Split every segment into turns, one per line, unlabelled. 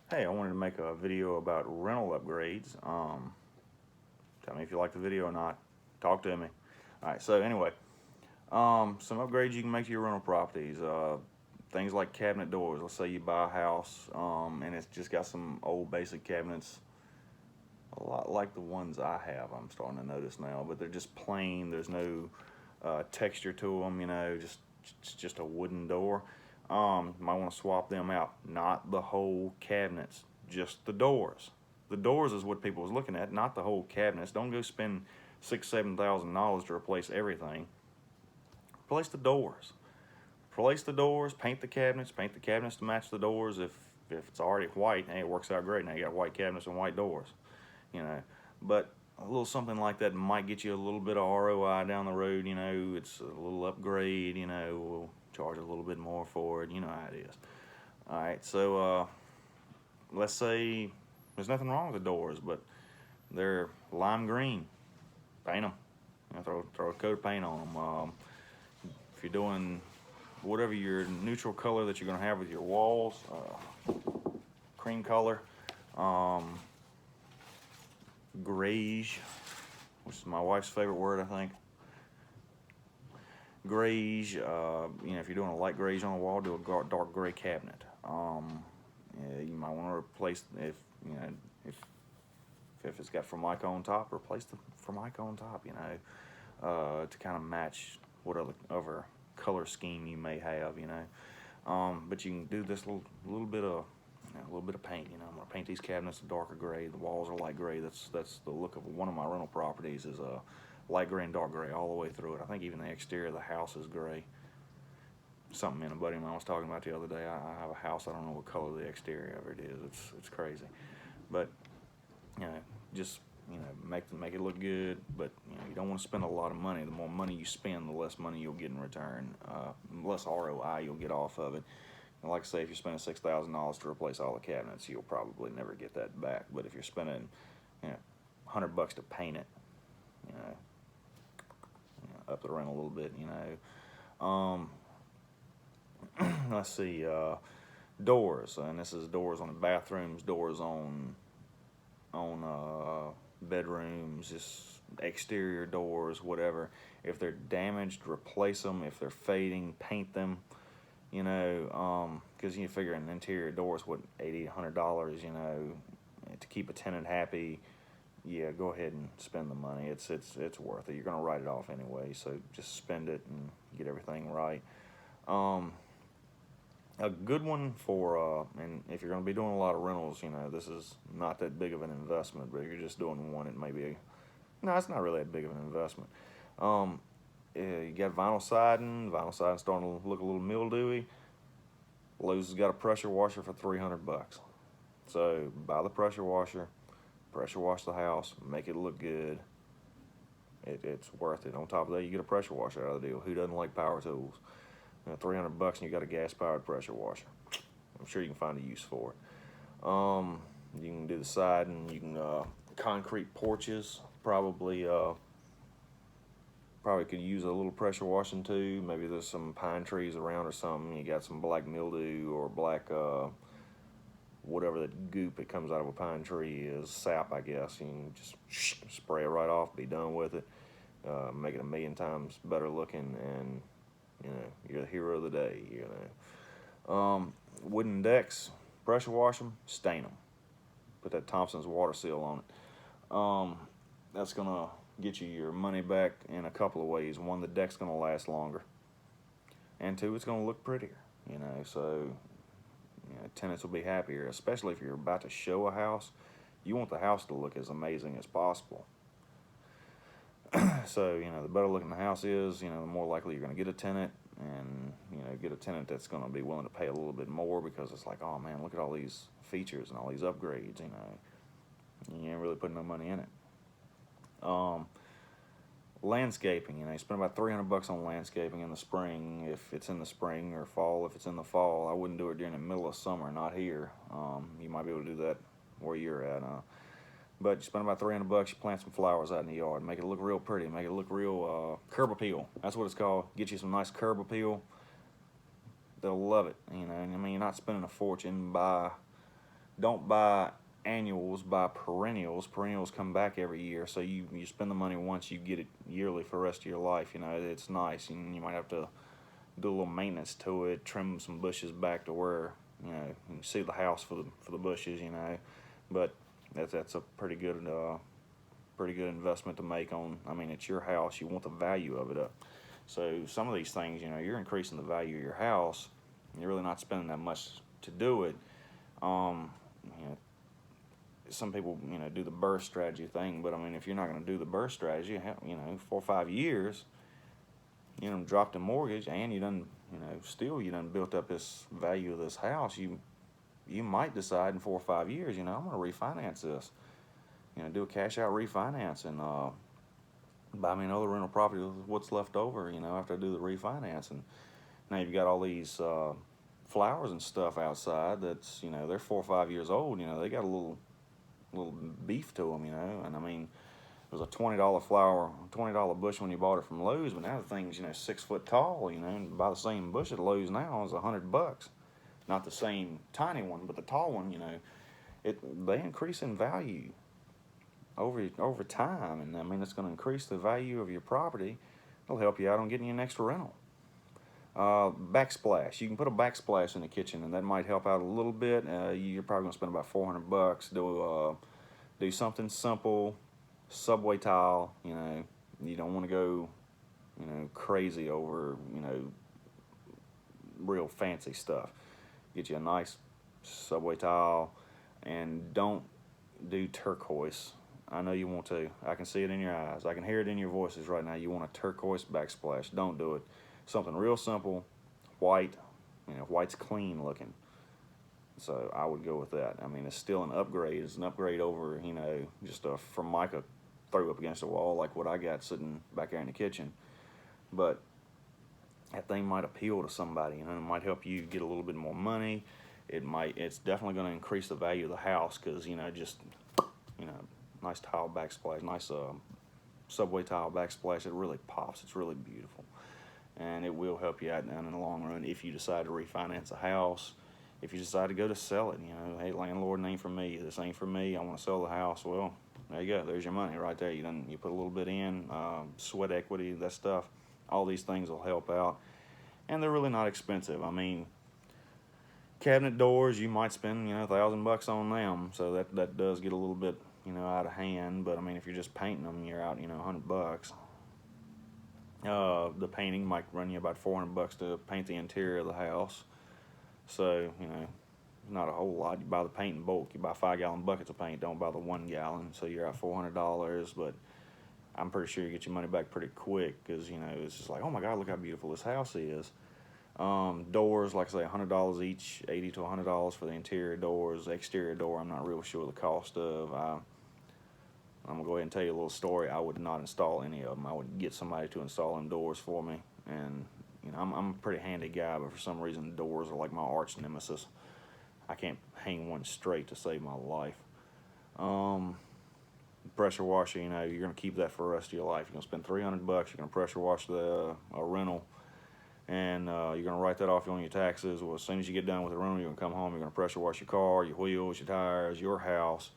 Hey, I wanted to make a video about rental upgrades. Tell me if you like the video or not. Talk to me. All right. So anyway, some upgrades you can make to your rental properties. Things like cabinet doors. Let's say you buy a house, and it's just got some old basic cabinets, a lot like the ones I have. I'm starting to notice now, but they're just plain. There's no texture to them. It's just a wooden door. You might want to swap them out. Not the whole cabinets, just the doors. The doors is what people was looking at, not the whole cabinets. Don't go spend $6,000-7,000 to replace everything. Replace the doors. Replace the doors. Paint the cabinets. Paint the cabinets to match the doors. If it's already white, hey, it works out great. Now you got white cabinets and white doors. You know, but a little something like that might get you a little bit of ROI down the road. It's a little upgrade. We'll charge a little bit more for it. You know how it is. All right, so let's say there's nothing wrong with the doors, but they're lime green. Paint them. Throw a coat of paint on them. If you're doing whatever your neutral color that you're going to have with your walls, cream color, grayish, which is my wife's favorite word, I think. Grayish. If you're doing a light grayish on the wall, do a dark gray cabinet. Yeah, you might want to replace if if it's got Formica on top, replace the Formica on top. To kind of match what other color scheme you may have. But you can do this little bit of a little bit of paint. I'm gonna paint these cabinets a darker gray. The walls are light gray. That's the look of one of my rental properties is a light gray and dark gray all the way through it. I think even the exterior of the house is gray. Something me and a buddy of mine was talking about the other day. I have a house. I don't know what color the exterior of it is. It's crazy, but just make it look good. But you don't want to spend a lot of money. The more money you spend, the less money you'll get in return. Less ROI you'll get off of it. And like I say, if you're spending $6,000 to replace all the cabinets, you'll probably never get that back. But if you're spending, $100 to paint it, up the rent a little bit, let's see, doors, and this is doors on the bathrooms, doors on bedrooms, just exterior doors, whatever. If they're damaged, replace them. If they're fading, paint them. Because you figure an interior door is what, $80-100. To keep a tenant happy. Yeah, go ahead and spend the money. It's worth it. You're gonna write it off anyway, so just spend it and get everything right. A good one for and if you're gonna be doing a lot of rentals, this is not that big of an investment. But if you're just doing one, it may be. No, it's not really that big of an investment. You got vinyl siding. Vinyl siding starting to look a little mildewy. Lowe's has got a pressure washer for $300. So buy the pressure washer. Pressure wash the house, make it look good. It's worth it. On top of that, you get a pressure washer out of the deal. Who doesn't like power tools? $300 and you got a gas-powered pressure washer. I'm sure you can find a use for it. You can do the siding. You can concrete porches. Probably could use a little pressure washing too. Maybe there's some pine trees around or something. You got some black mildew or black whatever that goop that comes out of a pine tree is, sap, I guess. You can just spray it right off, be done with it, make it a million times better looking, and you're the hero of the day. Wooden decks, pressure wash them, stain them, put that Thompson's water seal on it. That's gonna get you your money back in a couple of ways. One, the deck's gonna last longer, and two, it's gonna look prettier. So tenants will be happier, especially if you're about to show a house. You want the house to look as amazing as possible. So, the better looking the house is, the more likely you're going to get a tenant, and, get a tenant that's going to be willing to pay a little bit more because it's like, oh man, look at all these features and all these upgrades, you ain't really putting no money in it. Landscaping, you spend about $300 on landscaping in the spring, if it's in the spring, or fall if it's in the fall. I wouldn't do it during the middle of summer, not here. You might be able to do that where you're at. But you spend about $300, you plant some flowers out in the yard, make it look real pretty, make it look real curb appeal. That's what it's called. Get you some nice curb appeal. They'll love it. You're not spending a fortune. Buy don't buy annuals, buy perennials. Perennials come back every year, so you spend the money once, you get it yearly for the rest of your life. You know, it's nice, and you might have to do a little maintenance to it, trim some bushes back to where, you know, you can see the house for the bushes, you know. But that's a pretty good investment to make on. I mean, it's your house, you want the value of it up. So some of these things, you know, you're increasing the value of your house. You're really not spending that much to do it. You know, some people, you know, do the burst strategy thing, but I mean, if you're not going to do the burst strategy, you know, 4 or 5 years, you know, dropped the mortgage, and you done, you know, still you done built up this value of this house. You might decide in 4 or 5 years, you know, I'm going to refinance this. You know, do a cash out refinance and buy me another rental property with what's left over, you know, after I do the refinance. And now you've got all these flowers and stuff outside that's, you know, they're 4 or 5 years old. You know, they got a little beef to them, you know. And I mean, it was a $20 flower, $20 bush when you bought it from Lowe's, but now the thing's, you know, 6 foot tall, you know. And buy the same bush at Lowe's now is $100. Not the same tiny one, but the tall one, you know. They increase in value over time, and I mean, it's going to increase the value of your property. It'll help you out on getting your next rental. Backsplash. You can put a backsplash in the kitchen, and that might help out a little bit. You're probably going to spend about $400. Do something simple, subway tile. You know, you don't want to go, you know, crazy over, you know, real fancy stuff. Get you a nice subway tile, and don't do turquoise. I know you want to. I can see it in your eyes. I can hear it in your voices right now. You want a turquoise backsplash. Don't do it. Something real simple, white. You know, white's clean looking. So I would go with that. I mean, it's still an upgrade. It's an upgrade over, you know, just a Formica throw up against the wall like what I got sitting back there in the kitchen. But that thing might appeal to somebody. You know, it might help you get a little bit more money. It's definitely going to increase the value of the house because, you know, just, you know, nice tile backsplash, nice subway tile backsplash. It really pops. It's really beautiful, and it will help you out down in the long run if you decide to refinance a house. If you decide to go to sell it, you know, hey, landlord, it ain't for me. This ain't for me. I want to sell the house. Well, there you go. There's your money right there. You put a little bit in, sweat equity, that stuff. All these things will help out, and they're really not expensive. I mean, cabinet doors, you might spend, you know, $1,000 on them, so that does get a little bit, you know, out of hand. But I mean, if you're just painting them, you're out, you know, $100. The painting might run you about $400 to paint the interior of the house. So, you know, not a whole lot. You buy the paint in bulk. You buy 5-gallon buckets of paint. Don't buy the 1 gallon. So you're at $400. But I'm pretty sure you get your money back pretty quick because, you know, it's just like, oh my God, look how beautiful this house is. Doors, like I say, $100 each, $80 to $100 for the interior doors. The exterior door, I'm not real sure the cost of. I'm gonna go ahead and tell you a little story. I would not install any of them. I would get somebody to install them doors for me. And you know, I'm a pretty handy guy, but for some reason, doors are like my arch nemesis. I can't hang one straight to save my life. Pressure washer, you know, you're gonna keep that for the rest of your life. You're gonna spend $300. You're gonna pressure wash a rental, and you're gonna write that off on your taxes. Well, as soon as you get done with the rental, you're gonna come home. You're gonna pressure wash your car, your wheels, your tires, your house.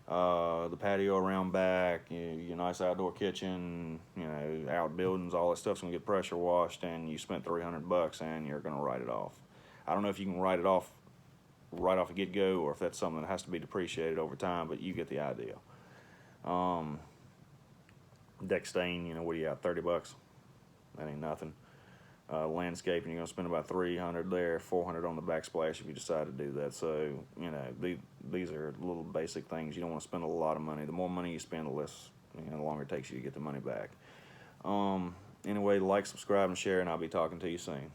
The patio around back, your nice outdoor kitchen, you know, outbuildings, all that stuff's gonna get pressure washed, and you spent $300 and you're gonna write it off. I don't know if you can write it off right off the get-go or if that's something that has to be depreciated over time, but you get the idea. Deck stain, you know, what do you got, $30? That ain't nothing. Landscaping, you're gonna spend about $300 there, $400 on the backsplash if you decide to do that. So, you know, these are little basic things. You don't want to spend a lot of money. The more money you spend, the less, you know, the longer it takes you to get the money back. Anyway, like, subscribe, and share, and I'll be talking to you soon.